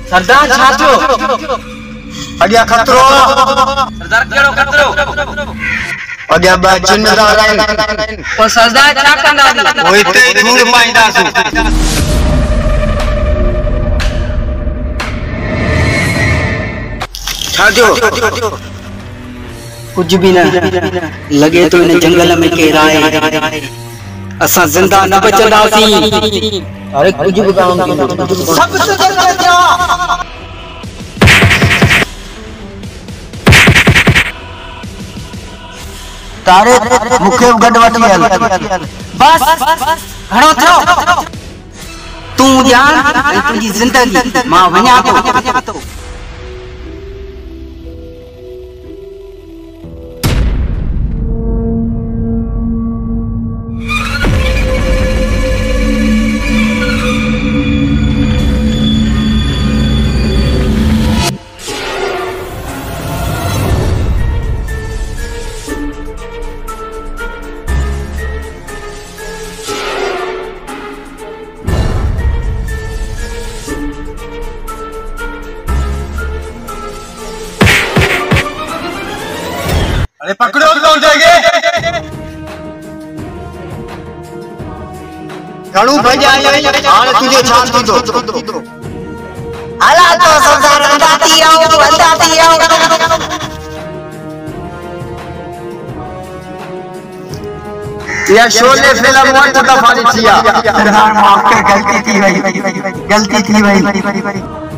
सरदार छाचो अग्या खतरो सरदार केड़ो खतरो अग्या बा जिम्मेदार आइन ओ सरदार छा कंदा ओए ते दूर पाइंदासु छाजो कुछ भी ना लगे तो इन जंगल में केरा है असा जिंदा न बचंदासी अरे कुछ भी काम सब तो जंगल जा तारे मुखे गड वठी हल बस घणो थियो तू जान तुझी जिंदगी मां वणा तो अरे पकड़ो कौन जाएंगे घणू भजा हां तुझे छान दो आला तो सरदार अंदाती आओ ये शोले फिल्म बहुत दफा लिखिया सरदार माफ कर गलती थी भाई